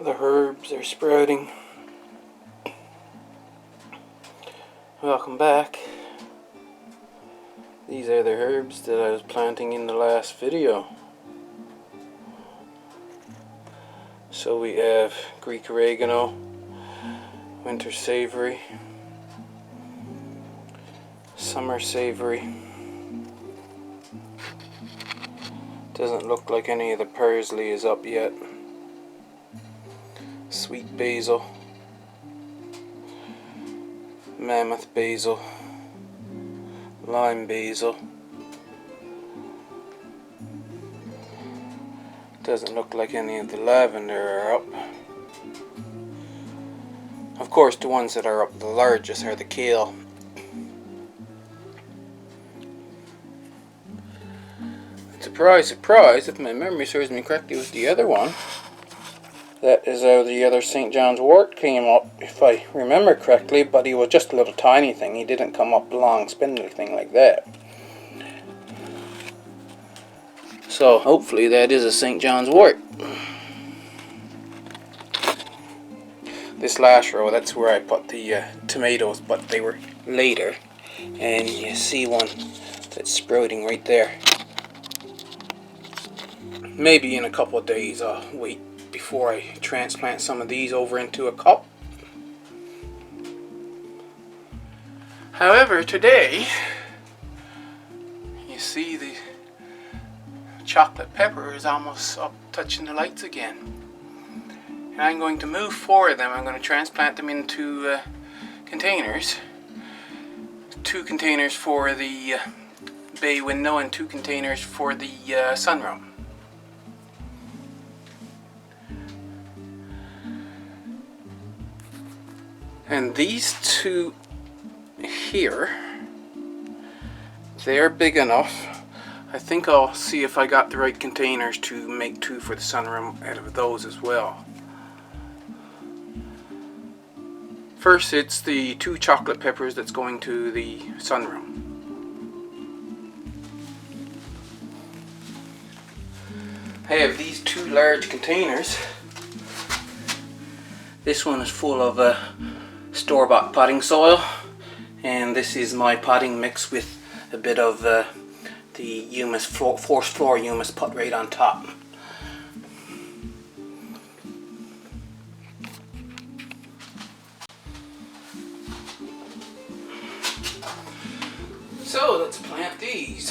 The herbs are sprouting. Welcome back. These are the herbs that I was planting in the last video. So we have Greek oregano, winter savory, summer savory. Doesn't look like any of the parsley is up yet. Sweet basil, mammoth basil, lime basil. Doesn't look like any of the lavender are up. Of course, the ones that are up the largest are the kale. Surprise, surprise, if my memory serves me correctly, was the other one. That is how the other St. John's wort came up, if I remember correctly, but he was just a little tiny thing. He didn't come up a long spindly thing like that. So hopefully that is a St. John's wort. This last row, that's where I put the tomatoes, but they were later. And you see one that's sprouting right there. Maybe in a couple of days I'll wait before I transplant some of these over into a cup. However, today, you see the chocolate pepper is almost up touching the lights again. And I'm going to move 4 of them. I'm going to transplant them into containers. 2 containers for the bay window and 2 containers for the sunroom. And these 2 here, they're big enough. I think I'll see if I got the right containers to make 2 for the sunroom out of those as well. First, it's the 2 chocolate peppers that's going to the sunroom. I have these 2 large containers. This one is full of store-bought potting soil, and this is my potting mix with a bit of the humus, forced floor humus put right on top. So let's plant these.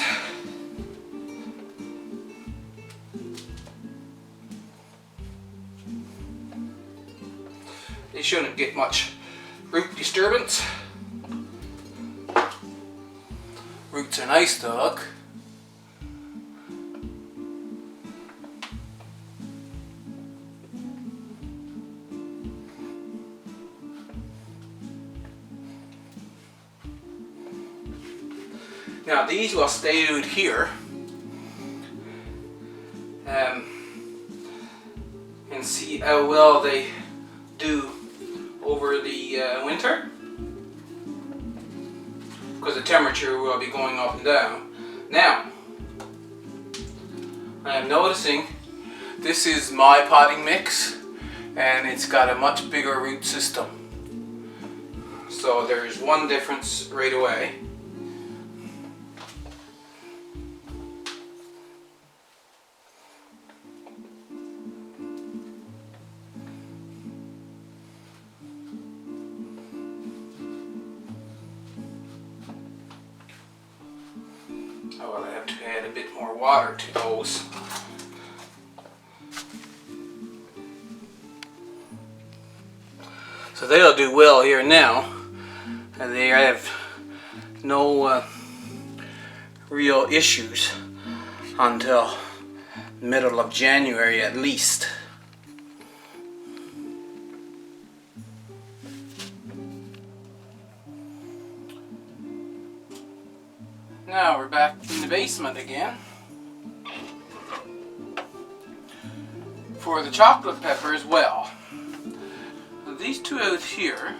They shouldn't get much root disturbance. Roots are nice to look. Now these will stay out here and see how well they do over the winter, because the temperature will be going up and down. Now, I am noticing this is my potting mix and it's got a much bigger root system. So there's one difference right away. Oh, well, I have to add a bit more water to those. So they'll do well here now. They have no real issues until middle of January at least. Now we're back in the basement again. For the chocolate pepper as well. These 2 out here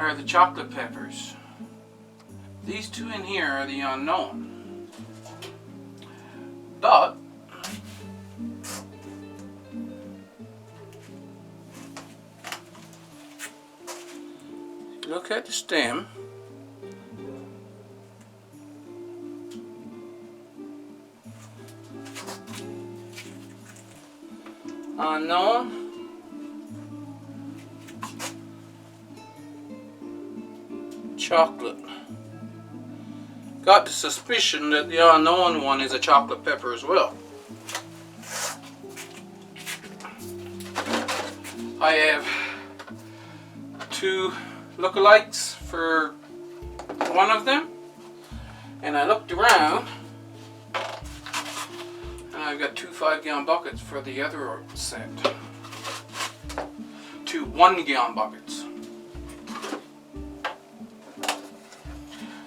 are the chocolate peppers. These 2 in here are the unknown. But look at the stem, unknown, chocolate. Got the suspicion that the unknown one is a chocolate pepper as well. I have two lookalikes for one of them, and I looked around and I've got two 5-gallon buckets for the other set. Two 1-gallon buckets.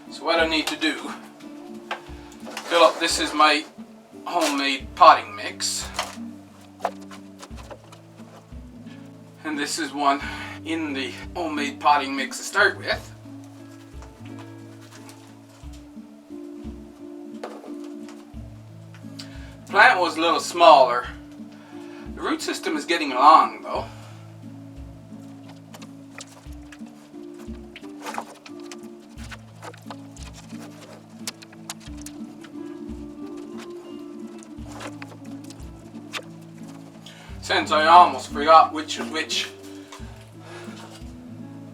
So what I need to do, fill up, this is my homemade potting mix. And this is one in the homemade potting mix to start with. The plant was a little smaller. The root system is getting along though. Since I almost forgot which is which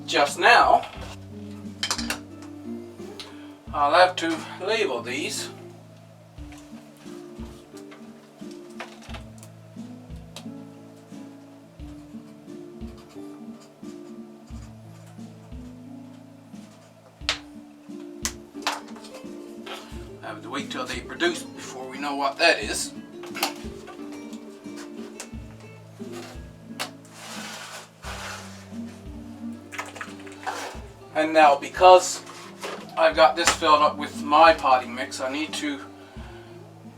just now, I'll have to label these. I have to wait till they produce before we know what that is. And now, because I've got this filled up with my potting mix, I need to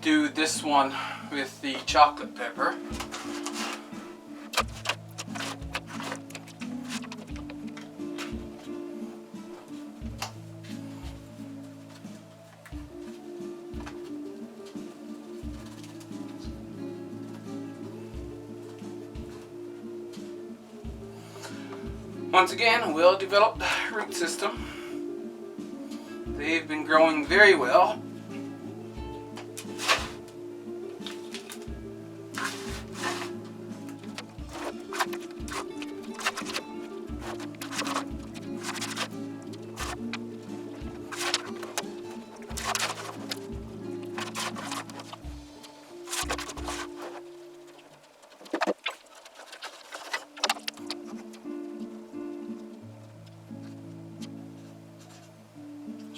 do this one with the chocolate pepper. Once again, a well-developed root system. They've been growing very well.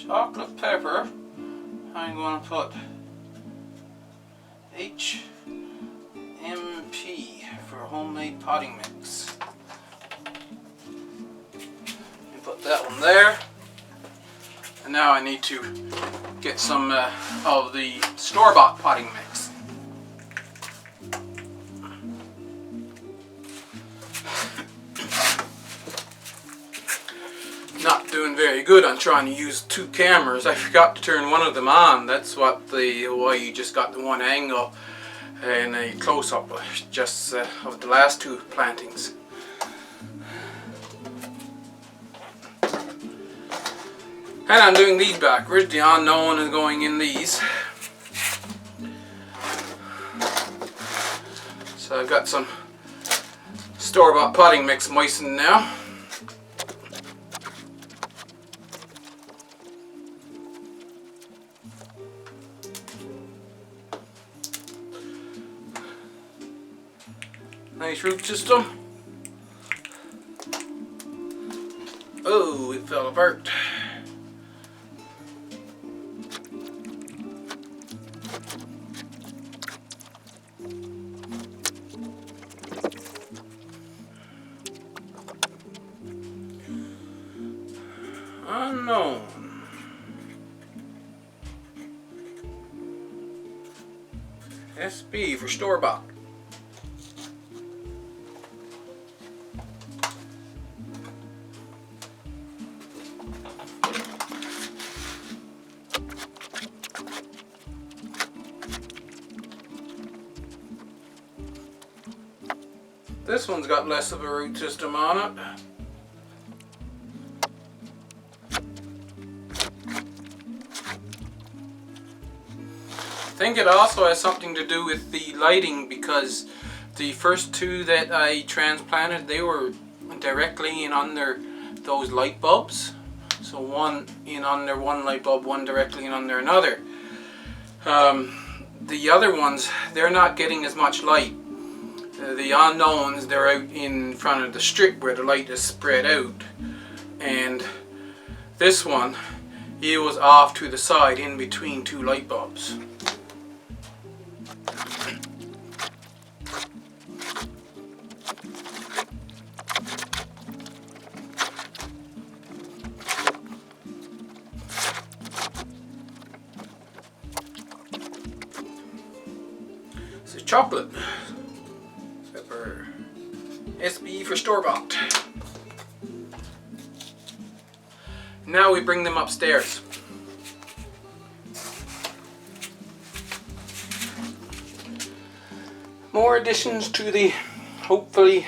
Chocolate pepper, I'm going to put HMP for homemade potting mix. And put that one there. And now I need to get some of the store-bought potting mix. Not doing very good on trying to use two cameras. I forgot to turn one of them on. That's why you just got the one angle and a close-up just of the last two plantings. And I'm doing these backwards. The unknown is going in these. So I've got some store-bought potting mix moistened now. Nice root system. Oh, it fell apart. Unknown. SB for store-bought. This one's got less of a root system on it. think it also has something to do with the lighting, because the first two that I transplanted, they were directly in under those light bulbs. So one in under one light bulb, one directly in under another. The other ones, they're not getting as much light. The unknowns, they're out in front of the strip where the light is spread out. And this one, he was off to the side in between two light bulbs. This is chocolate. Pepper. SB for store-bought. Now we bring them upstairs. More additions to the hopefully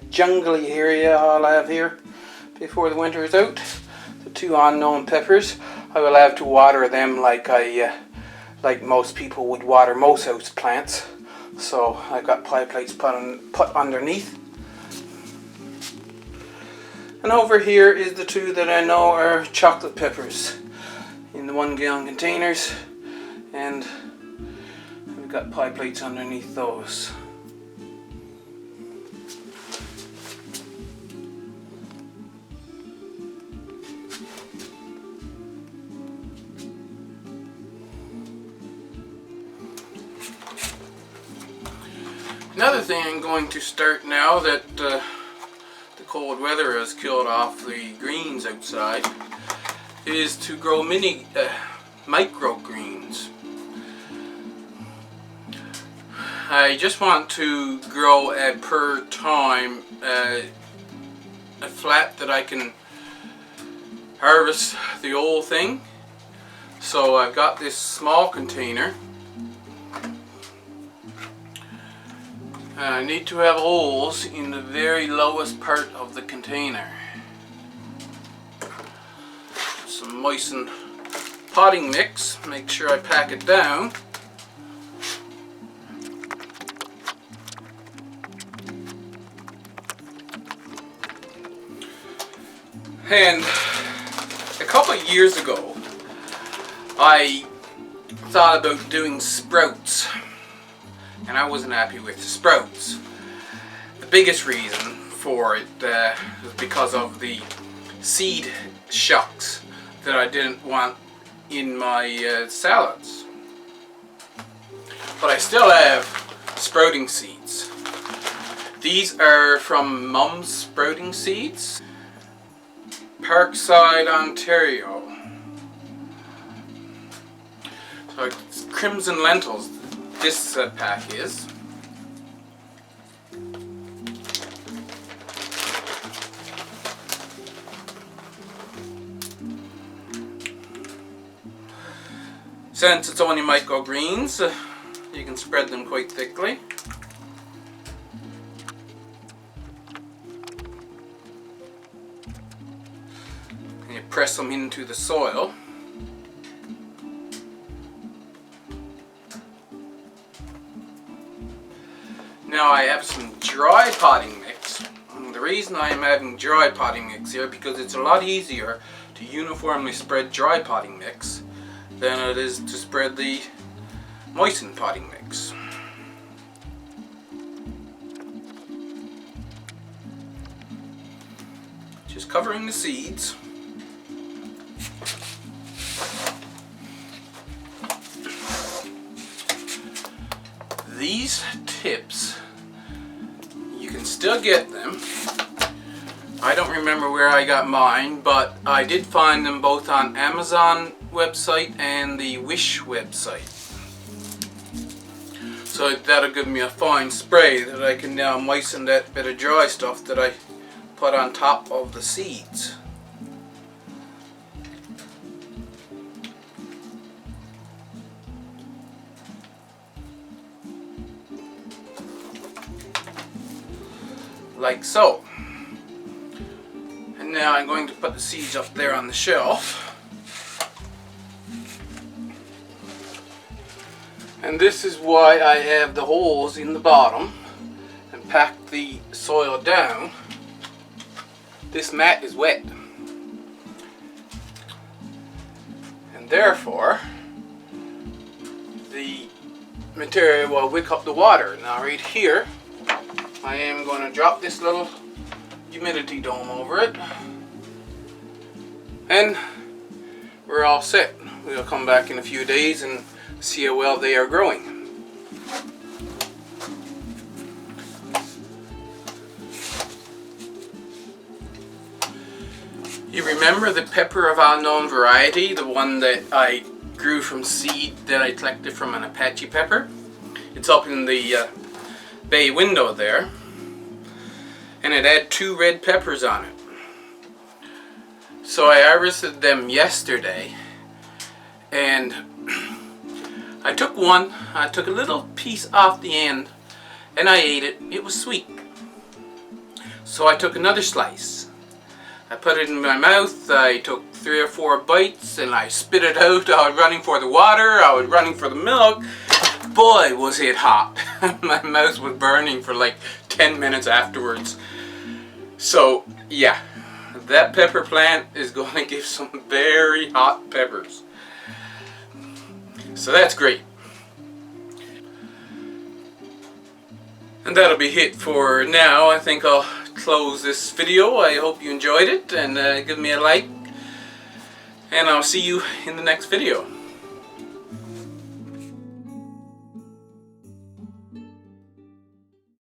jungly area I'll have here before the winter is out. The two unknown peppers. I will have to water them like most people would water most house plants. So I've got pie plates put underneath. And over here is the two that I know are chocolate peppers in the 1 gallon containers, and we've got pie plates underneath those. Another thing I'm going to start now that the cold weather has killed off the greens outside is to grow microgreens. I just want to grow per time a flat that I can harvest the whole thing. So I've got this small container. I need to have holes in the very lowest part of the container. Some moistened potting mix, make sure I pack it down. And a couple of years ago, I thought about doing sprouts. And I wasn't happy with the sprouts. The biggest reason for it was because of the seed shucks that I didn't want in my salads. But I still have sprouting seeds. These are from Mum's Sprouting Seeds, Parkside, Ontario. So it's crimson lentils. This pack is. Since it's only microgreens, you can spread them quite thickly. And you press them into the soil. Now I have some dry potting mix. And the reason I am having dry potting mix here because it's a lot easier to uniformly spread dry potting mix than it is to spread the moistened potting mix. Just covering the seeds. These tips, you can still get them. I don't remember where I got mine, but I did find them both on Amazon website and the Wish website. So that'll give me a fine spray that I can now moisten that bit of dry stuff that I put on top of the seeds. Like so. And now I'm going to put the seeds up there on the shelf. And this is why I have the holes in the bottom and pack the soil down. This mat is wet, and therefore the material will wick up the water. Now right here I am going to drop this little humidity dome over it, and we're all set. We'll come back in a few days and see how well they are growing. You remember the pepper of unknown variety, the one that I grew from seed that I collected from an Apache pepper? It's up in the bay window there, and it had 2 red peppers on it. So I harvested them yesterday, and I took one, I took a little piece off the end, and I ate it. It was sweet. So I took another slice. I put it in my mouth, I took 3 or 4 bites, and I spit it out. I was running for the water, I was running for the milk. Boy, was it hot. My mouth was burning for like 10 minutes afterwards. So, yeah, that pepper plant is going to give some very hot peppers. So that's great. And that'll be it for now. I think I'll close this video. I hope you enjoyed it, and give me a like, and I'll see you in the next video.